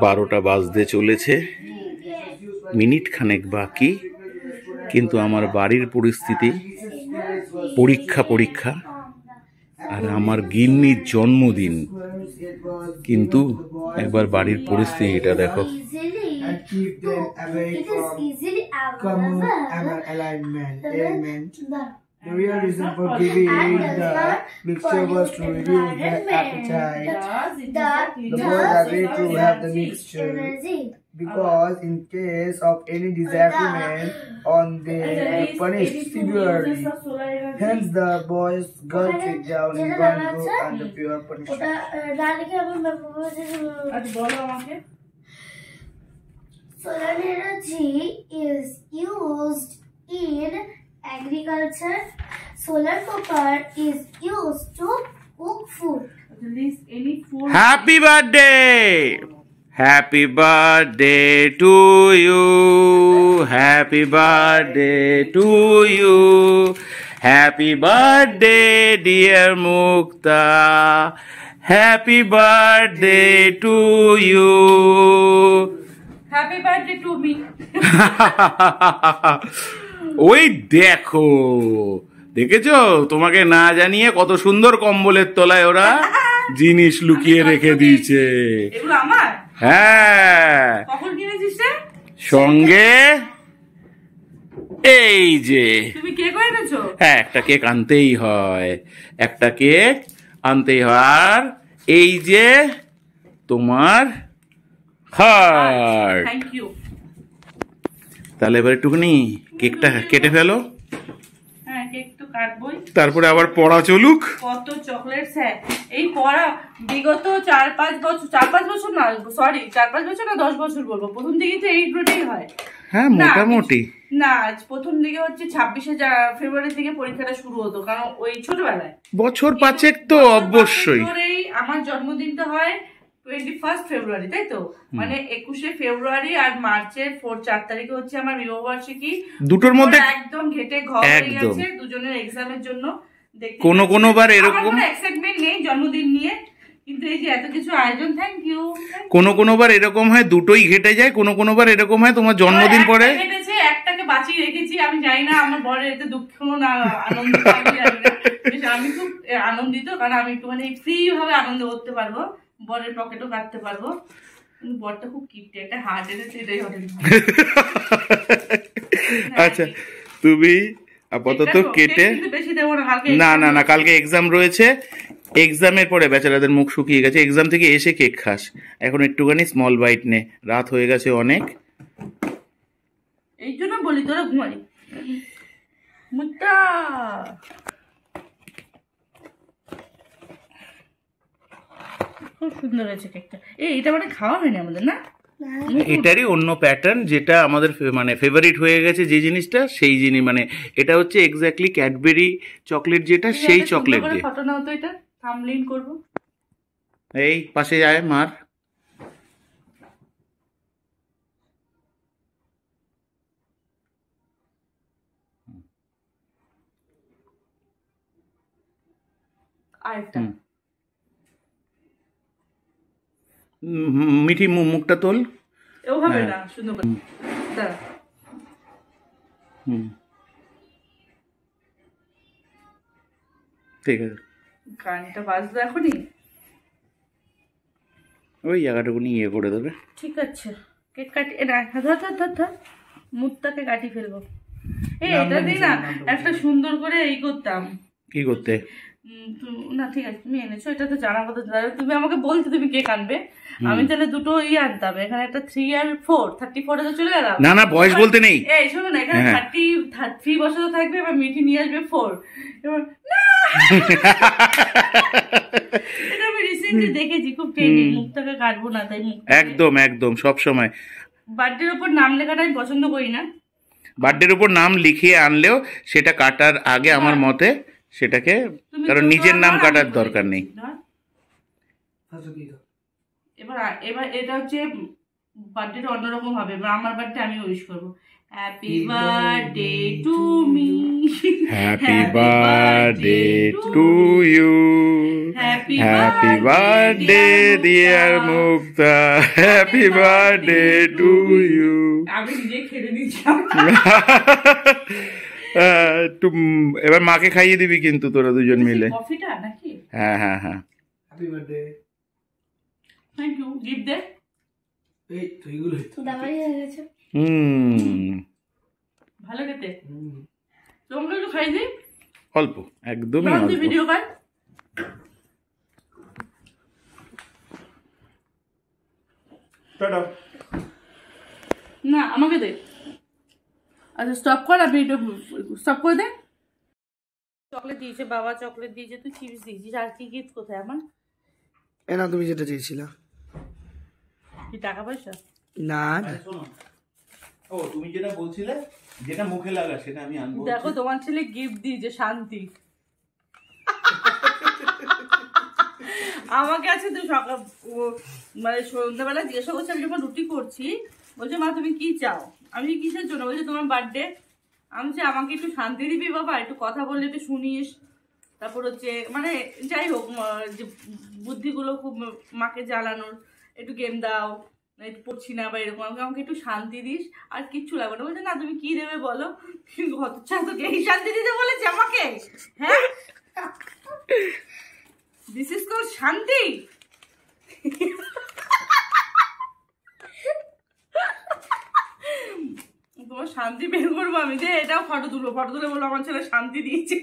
12টা বাজতে চলেছে, মিনিট খানেক বাকি। কিন্তু আমার বাড়ির পরিস্থিতি পরীক্ষা, আর আমার গিন্নির জন্মদিন। কিন্তু একবার বাড়ির পরিস্থিতিটা দেখো। The real reason for giving the mixture was to reduce the appetite. The boys agreed to have the mixture because in case of any disagreement on they were punished severely. Hence the boys gulped it down in one go under pure punishment. Solar energy is used in agriculture. Solar cooker is used to cook food. Happy birthday! Happy birthday to you. Happy birthday to you. Happy birthday, dear Mukta. Happy birthday to you. Happy birthday to me. ওই দেখো, দেখেছো? তোমাকে না জানিয়ে কত সুন্দর কম্বলের তলায় ওরা জিনিস লুকিয়ে রেখে দিয়েছে। এগুলো আমার? হ্যাঁ। কখন কিনেছিস রে? সঙ্গে এই যে। তুমি কেক এনেছো? হ্যাঁ, একটা কেক আনতেই হয়, একটা কেক আনতেই হয়। আর এই যে তোমার হার্ট। Thank you. তাহলে এবার একটুখানি কেকটা কেটে ফেলো। হ্যাঁ, কেক তো কাটবই। তারপরে আবার পড়া চলুক। কত চকলেটস হ্যাঁ, এই পড়া বিগত 4-5 বছর, 4-5 বছর না, সরি 4-5 বছর না 10 বছর বলবো। প্রথম দিকে তো এই গ্রেডেই হয়। হ্যাঁ, মোটামুটি না, প্রথম দিকে হচ্ছে 26শে ফেব্রুয়ারি থেকে পরীক্ষাটা শুরু হতো, কারণ ওই ছোটবেলায় বছর 5 তো অবশ্যই। আমার জন্মদিনটা হয় 21 ফেব্রুয়ারি, তাই তো? মানে 21শে ফেব্রুয়ারি আর মার্চের 4 তারিখে হচ্ছে আমার বিবাহবার্ষিকী। দুটোর মধ্যে একদম ঘেটে ঘ হয়ে গেছে দুজনের এক্সামের জন্য। কোনো বার এরকম এক্সাইটমেন্ট নেই জন্মদিন নিয়ে, কিন্তু এই যে এত কিছু আয়োজন, থ্যাংক ইউ। কোনো বার এরকম হয় দুটোই ঘেটে যায়, কোনো বার এরকম হয় তোমার জন্মদিন পরে ঘটেছে, একটাকে বাঁচিয়ে রেখেছি। আমি জানি না আমার বরের এতে দুঃখ না আনন্দ, আমি খুব আনন্দিত, কারণ আমি একটু মানে ফ্রি ভাবে আনন্দ করতে পারবো, বরের পকেটও কাটতে পারবো। কিন্তু বরটা খুব কিপটে, একটা হার্ট এনেছে, এটাই হবে। আচ্ছা, তুমি আপাতত কেটে না কালকে এক্সাম রয়েছে, এক্সামের পরে বেচারাদের মুখ শুকিয়ে গেছে, এক্সাম থেকে এসে কেক খাস। এখন একটুখানি স্মল বাইট নে, রাত হয়ে গেছে অনেক। এই জন্য বলি তোরা ঘুমালি। মুত্তা খুব সুন্দর হয়েছে কেকটা। এটা মানে খাওয়া হয়নি আমাদের, না? এটারই অন্য প্যাটার্ন, যেটা আমাদের মানে ফেভারিট হয়ে গেছে যে জিনিসটা, সেই জিনিস মানে এটা হচ্ছে এক্স্যাক্টলি ক্যাডবেরি চকলেট, যেটা সেই চকলেট দিয়ে। ফটো নাও তো, এটা থাম্বনেইল করব। এই পাশে যায় মার। আরেকটা মিঠি মুখটা তোল। এও হবে না, সুন্দর করে দাঁড়া। ঠিক আছে, গানটা বাজলো এখনই, ওই জায়গাটুকুনি ইয়ে করে দেবে। ঠিক আছে, কেক কাটি। ধর মুখটাকে কাটি ফেলবো। এটা দিয়ে না একটা সুন্দর করে এই করতাম। কি করতে? না ঠিক আছে, তুমি এনেছো, এটা তো জানা কথা। তুমি আমাকে বলতে তুমি কেক আনবে, আমি তাহলে দুটো আনতাম। এখানে একটা 3 আর 4, 34 তো চলে গেলাম। না বয়স বলতে নেই। এই শোনো না, এখানে 33 বছর থাকবে, এবার মিঠি নিয়ে আসবে 4। এবার না এটা আমি রিসেন্টলি দেখেছি, খুব ট্রেন্ডিং। মুখটাকে কাটবো না, তাই একদম সব সময় বার্থডের উপর নাম লেখাটা আমি পছন্দ করি না। বার্থডের উপর নাম লিখিয়ে আনলেও সেটা কাটার আগে আমার মতে সেটাকে, কারণ নিজের নাম কাটার দরকার নেই। এবার এটা হচ্ছে বার্থডেটা অন্যরকম হবে, আমার বার্থডে আমি উইশ করবো। Happy birthday to me, happy birthday to you, happy happy birthday dear Mukta, happy birthday to you. আমি নিজে খেতে দিচ্ছিলাম। এবার মাকে খাইয়ে দিবি কিন্তু তোরা দুজন মিলে। কফিটা নাকি? হ্যাঁ হ্যাঁ হ্যাঁ। Happy birthday. Thank you, gift দে। এই তো এগুলো দাবাই হয়ে গেছে। ভালো খেতে। তোমাকে একটু খাই দিই। অল্প, একদমই তুই অল্প। ভিডিও কর। টাটা। না আমাকে দে। আচ্ছা স্টপ কর, আপনি এটা স্টপ করে দে। চকলেট দিয়েছে বাবা, চকলেট দিয়েছে, তুই চিপস দিয়েছিস, আর কি গিফট কোথায় আমার? এ না, তুমি যেটা চেয়েছিলা। কি টাকা পয়সা? না শোনো, ও তুমি যেটা বলছিলে, যেটা মুখে লাগা সেটা আমি আনবো। দেখো তোমার ছেলে গিফট দিয়েছে, শান্তি। আমাকে আছে তুই সকাল মানে সন্ধ্যাবেলা জিজ্ঞাসা করছি, আমি যখন রুটি করছি, বলছে মা তুমি কি চাও? আমি কিসের জন্য? বলছে তোমার বার্থডে। আমি যে আমাকে একটু শান্তি দিবি বাবা, একটু কথা বললে একটু শুনিস, তারপর হচ্ছে মানে যাই হোক যে বুদ্ধিগুলো খুব মাকে জ্বালানোর, একটু গেম দাও, একটু পড়ছি না বা এরকম, আমাকে একটু শান্তি দিস, আর কিচ্ছু লাগবে না। বলছে না তুমি কি দেবে বলো? হতচ্ছা, তোকে এই শান্তি দিতে বলেছে আমাকে? হ্যাঁ, দিস ইজ কল শান্তি? তোমার শান্তি বের করবো আমি, যে এটাও ফটো তুলবো, ফটো তুলে বলবো আমার ছেলে শান্তি দিয়েছে।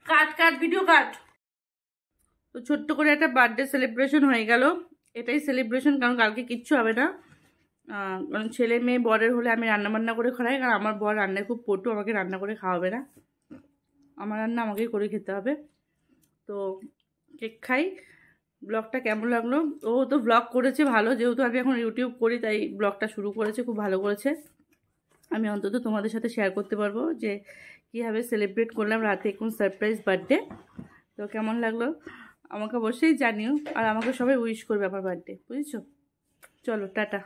কাট কাট, ভিডিও কাট। তো ছোট্ট করে একটা বার্থডে সেলিব্রেশন হয়ে গেল, এটাই সেলিব্রেশন, কারণ কালকে কিচ্ছু হবে না। কারণ ছেলে মেয়ে বরের হলে আমি রান্না বান্না করে খাওয়াই, কারণ আমার বর রান্নায় খুব পটু, আমাকে রান্না করে খাওয়াবে না, আমার রান্না আমাকেই করে খেতে হবে। তো কেক খাই। ব্লগটা কেমন লাগলো? ও তো ব্লগ করেছে ভালো, যেহেতু আমি এখন ইউটিউব করি তাই ব্লগটা শুরু করেছে, খুব ভালো করেছে। আমি অন্তত তোমাদের সাথে শেয়ার করতে পারবো যে কীভাবে সেলিব্রেট করলাম রাতে কোন সারপ্রাইজ বার্থডে। তো কেমন লাগলো আমাকে অবশ্যই জানিও, আর আমাকে সবাই উইশ করবে আমার বার্থডে, বুঝেছো? চলো টাটা।